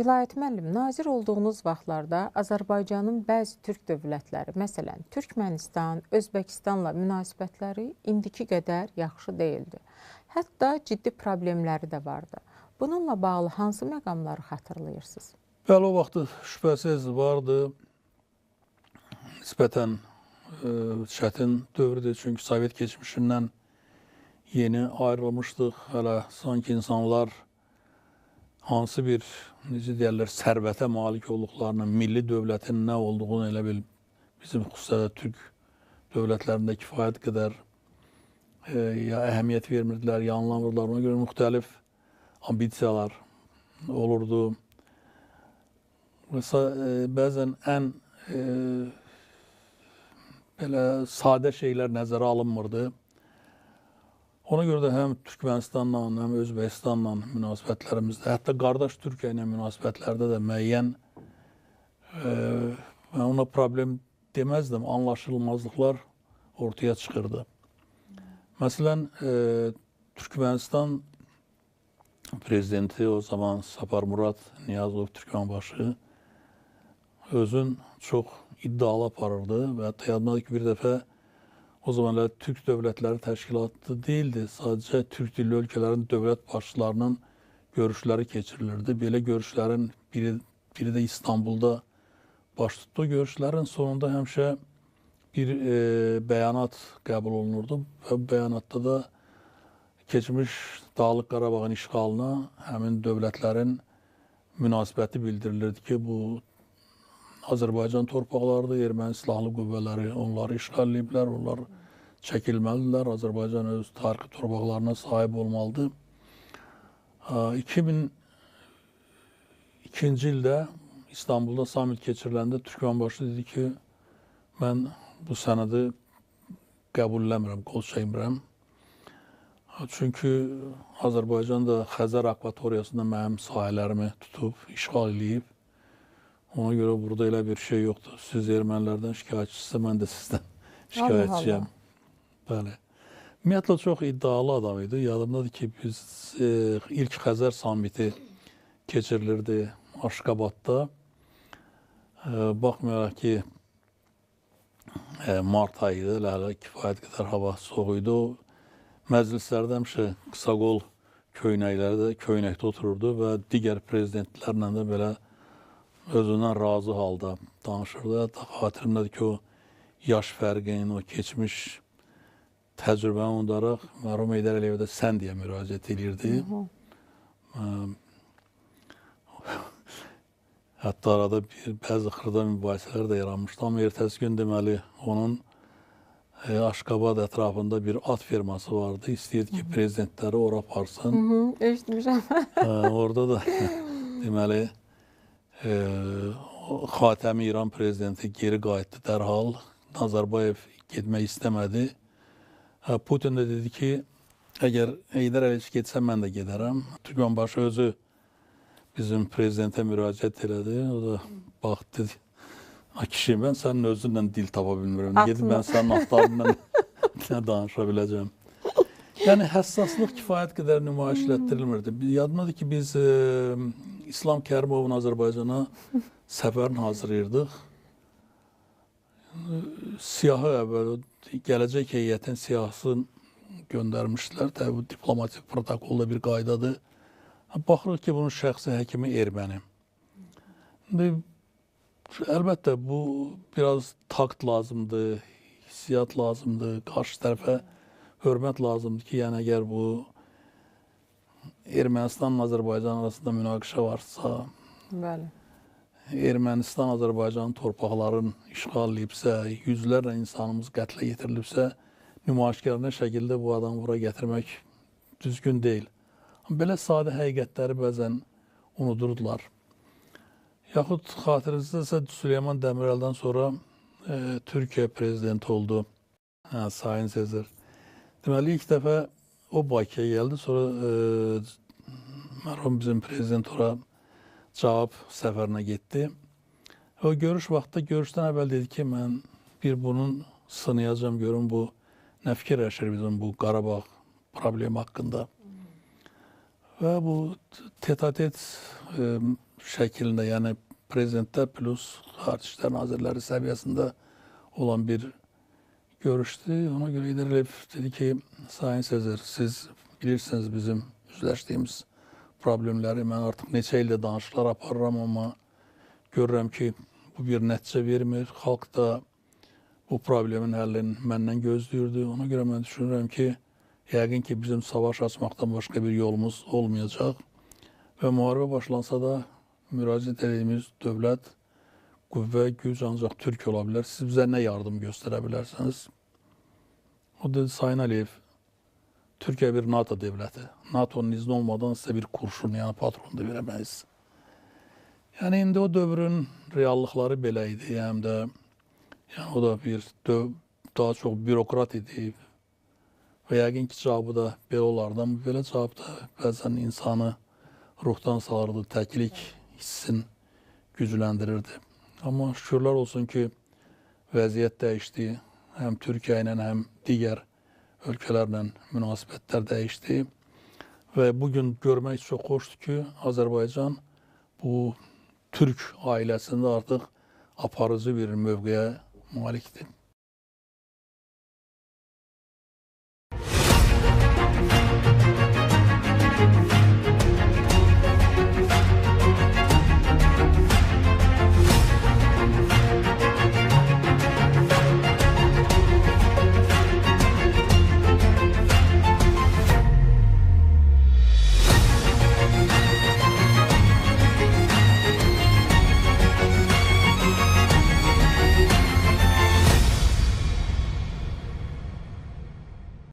Vilayət müəllim, nazir olduğunuz vaxtlarda Azərbaycanın bəzi türk dövlətləri, məsələn, Türkmənistan, Özbəkistanla münasibətləri indiki qədər yaxşı deyildi. Hətta ciddi problemləri də vardı. Bununla bağlı hansı məqamları xatırlayırsınız? Bəli, o vaxtı şübhəsiz vardı. Nisbətən çətin dövrdür. Çünki Sovet keçmişindən yeni ayrılmışdıq. Hələ sanki insanlar hansı bir, necə deyərlər, sərvətə malik olduqlarını, milli dövlətin nə olduğunu elə bil bizim xüsusilə türk dövlətlərində kifayət qədər ya əhəmiyyət vermirdilər, ya anlamırdılar. Ona görə müxtəlif ambisiyalar olurdu. Bəzən ən belə sadə şeylər nəzərə alınmırdı. Ona görə də həm Türkmenistanla, həm Özbəkistanla münasibətlərimizdə, hətta qardaş Türkiyə ilə münasibətlərdə də müəyyən, mən ona problem deməzdim, anlaşılmazlıqlar ortaya çıxırdı. Məsələn, Türkmenistan prezidenti o zaman Saparmurat Niyazov Türkmenbaşı özün çox iddialı aparırdı və hətta yadımdadır ki, bir dəfə o zaman Türk Dövlətləri Təşkilatı deyildi, sadəcə Türk dilli ölkələrin dövlət başçılarının görüşləri keçirilirdi. Belə görüşlərin biri də İstanbulda baş tutdu. Görüşlərin sonunda həmişə bir bəyanat qəbul olunurdu və bu bəyanatda da keçmiş Dağlıq Qarabağın işğalına həmin dövlətlərin münasibəti bildirilirdi ki, bu Azərbaycan torpaqlarında erməni silahlı qüvvələri onları işğal ediblər, onlar çəkilməlidirlər, Azərbaycan öz tarixi torpaqlarına sahib olmalıdır. 2002-ci ildə İstanbulda samit keçiriləndə Türkmenbaşı dedi ki, mən bu sənədi qəbul eləmirəm, qol çəkmirəm. Çünki Azərbaycan da Xəzər akvatoriyasında mənim sahələrimi tutub, işğal edib. Ona görə burada elə bir şey yoxdur. Siz ermənilərdən şikayətçisə, mən də sizdən şikayətçiyəm. Bəli. Ümumiyyətlə, çox iddialı adam idi. Yadımdadır ki, biz ilk Xəzər samiti keçirilirdi Aşqabadda. Baxmayaraq ki, mart ayı idi, hələ kifayət qədər hava soğuk idi. O məclislərdə həmişə qısaqol köynəkdə otururdu və digər prezidentlərlə də belə özündən razı halda danışırdı. Hətta xatirimdədir ki, o yaş fərqinin, o keçmiş təcrübəni unudaraq mərhum Heydər Əliyevə də sən deyə müraciət edirdi. Hətta arada bəzi xırda mübahisələr də yaranmışdı. Amma ertəsi gün deməli onun Aşqabad ətrafında bir at firması vardı. İstəyirdi ki, prezidentləri ora aparsın. Eşitmişəm. Orada da deməli Xatəmi İran prezidenti geri qayıtdı dərhal. Nazarbayev getmək istəmədi. Putin də dedi ki, əgər Heydər Əliyev getsə mən də gedərəm. Türkmenbaşı özü bizim prezidentə müraciət elədi. O da baxdı dedi, kişi, mən sənin özünlə dil tapa bilmirəm. Gedib mən sənin atlarından nə danışa biləcəm. Yəni, həssaslıq kifayət qədər nümayiş etdirilmirdi. Yadımdadır ki, biz İslam Kərimovun Azərbaycana səfərini hazırlayırdıq. Siyahı əvvəl, gələcək heyətin siyahısını göndərmişdilər. Təbii bu diplomatik protokolda bir qaydadır. Baxırıq ki, bunun şəxsi həkimi erməni. Əlbəttə, bu biraz takt lazımdır, hissiyat lazımdır, qarşı tərəfə hörmət lazımdır ki, yəni əgər bu Ermənistanla Azərbaycan arasında münaqişə varsa, Ermənistan Azərbaycanın torpaqlarını işğal edibsə, yüzlərlə insanımız qətlə yetirilibsə, nümayişkarına şəkildə bu adamı bura gətirmək düzgün deyil. Belə sadə həqiqətləri bəzən unudurdular. Yaxud xatirinizdə Süleyman Demirel'dən sonra Türkiyə prezidenti oldu. Sayın Sezer. Deməli, ilk dəfə o Bakıya gəldi. Sonra mərhum bizim prezident ora cavab səfərinə getdi. O görüş vaxtda, görüşdən əvvəl dedi ki, mən bir bunun sınayacağım, görüm bu nə fikirləşir bizim bu Qarabağ problemi haqqında. Və bu tete-a-tet şəklində, yəni prezidentlər plus Xarici İşlər Nazirləri səviyyəsində olan bir görüşdü. Ona görə İlham Əliyev dedi ki, Sayın Sezer, siz bilirsiniz bizim üzləşdiyimiz problemləri. Mən artıq neçə ildə danışıqlar aparıram, amma görürəm ki, bu bir nəticə vermir. Xalq da bu problemin həllini məndən gözləyirdi. Ona görə mən düşünürəm ki, yəqin ki, bizim savaş açmaqdan başqa bir yolumuz olmayacaq. Və müharibə başlansa da müraciət edildiyimiz dövlət, qüvvə, güc ancaq Türk ola bilər. Siz bizə nə yardım göstərə bilərsiniz? O dedi, Sayın Əliyev, Türkiyə bir NATO dövləti. NATO'nun izni olmadan sizə bir kurşun, yəni patron da verəməyiz. Yəni indi o dövrün reallıqları belə idi. Həm də yəni o da bir daha çox bürokrat idi. Və yəqin ki, cavabı da belə olardı. Amma belə cavab da bəzən insanı ruhdan salırdı, təklik hissin gücləndirirdi. Amma şükürlər olsun ki, vəziyyət dəyişdi. Həm Türkiyə ilə, həm digər ölkələrlə münasibətlər dəyişdi. Və bugün görmək çox xoşdur ki, Azərbaycan bu Türk ailəsində artıq aparıcı bir mövqeyə malikdir.